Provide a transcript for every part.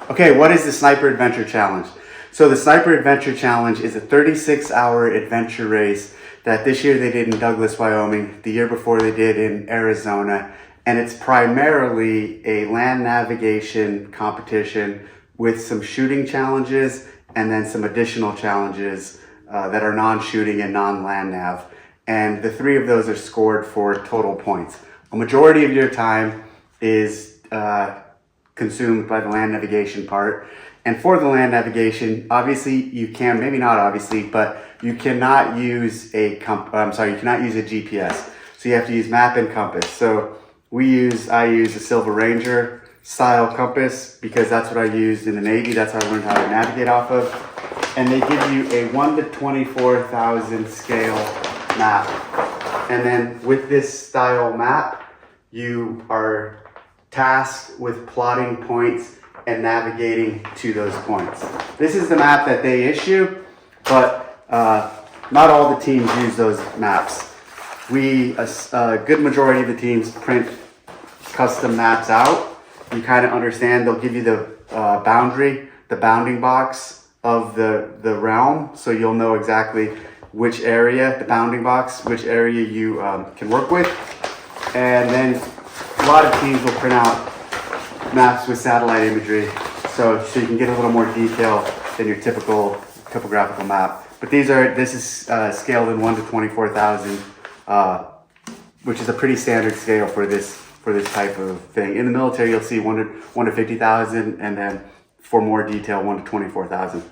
Okay, what is the Sniper Adventure Challenge? So the Sniper Adventure Challenge is a 36-hour adventure race that this year they did in Douglas, Wyoming, the year before they did in Arizona, and it's primarily a land navigation competition with some shooting challenges and then some additional challenges that are non-shooting and non-land nav. And the three of those are scored for total points. A majority of your time is consumed by the land navigation part. And for the land navigation, obviously you can, maybe not obviously, but you cannot use you cannot use a GPS. So you have to use map and compass. So I use a Silver Ranger style compass because that's what I used in the Navy. That's how I learned how to navigate off of. And they give you a 1 to 24,000 scale map. And then with this style map, you are tasked with plotting points and navigating to those points. This is the map that they issue, but not all the teams use those maps. A good majority of the teams print custom maps out. You kind of understand, they'll give you the bounding box of the realm, so you'll know exactly which area, the bounding box, which area you can work with. And then a lot of teams will print out maps with satellite imagery, so you can get a little more detail than your typical topographical map. But this is scaled in 1 to 24,000, which is a pretty standard scale for this type of thing. In the military, you'll see 1 to 50,000, and then for more detail, 1 to 24,000.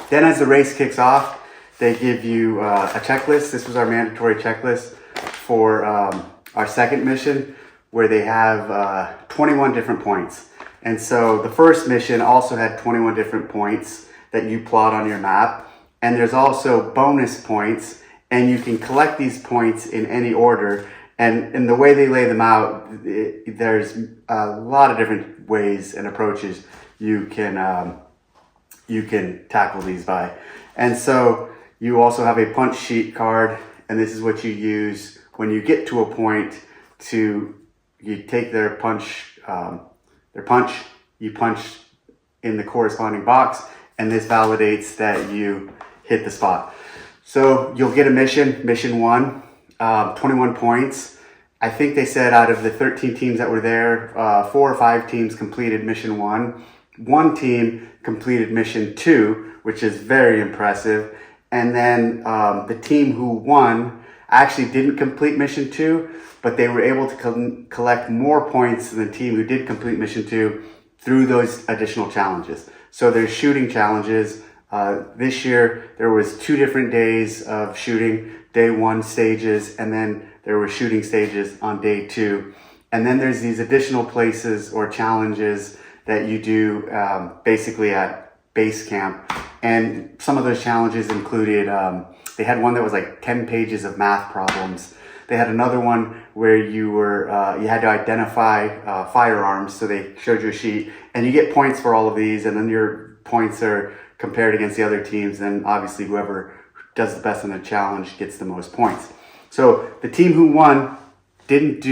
Then as the race kicks off, they give you a checklist. This was our mandatory checklist for our second mission, where they have 21 different points. And so the first mission also had 21 different points that you plot on your map. And there's also bonus points, and you can collect these points in any order. And in the way they lay them out, there's a lot of different ways and approaches you can tackle these by. And so you also have a punch sheet card, and this is what you use when you get to a point you take their punch, you punch in the corresponding box, and this validates that you hit the spot. So you'll get a mission 1, 21 points. I think they said out of the 13 teams that were there, 4 or 5 teams completed mission 1. 1 team completed mission 2, which is very impressive. And then the team who won actually didn't complete mission 2, but they were able to collect more points than the team who did complete mission 2 through those additional challenges. So there's shooting challenges. This year there was 2 different days of shooting, day 1 stages, and then there were shooting stages on day 2. And then there's these additional places or challenges that you do basically at base camp. And some of those challenges included, they had one that was like 10 pages of math problems. They had another one where you had to identify firearms. So they showed you a sheet, and you get points for all of these, and then your points are compared against the other teams. And obviously whoever does the best in the challenge gets the most points. So the team who won didn't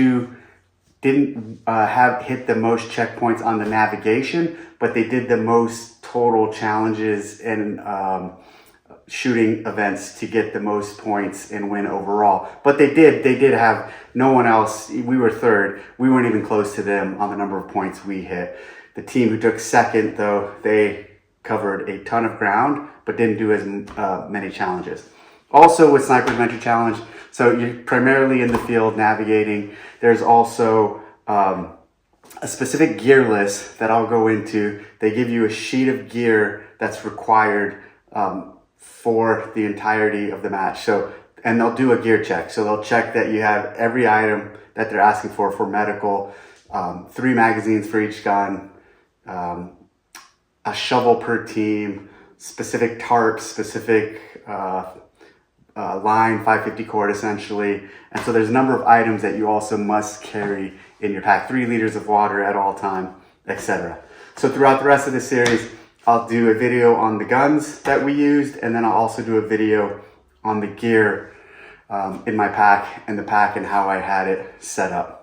hit the most checkpoints on the navigation, but they did the most total challenges and shooting events to get the most points and win overall. But they did have no one else. We were third. We weren't even close to them on the number of points we hit. The team who took second, though, they covered a ton of ground, but didn't do as many challenges. Also with Sniper Adventure Challenge, so you're primarily in the field navigating. There's also a specific gear list that I'll go into. They give you a sheet of gear that's required for the entirety of the match. So, and they'll do a gear check. So they'll check that you have every item that they're asking for medical, 3 magazines for each gun, a shovel per team, specific tarps, specific line, 550 cord essentially. And so there's a number of items that you also must carry in your pack, 3 liters of water at all time, etc. So throughout the rest of the series, I'll do a video on the guns that we used, and then I'll also do a video on the gear in my pack and how I had it set up.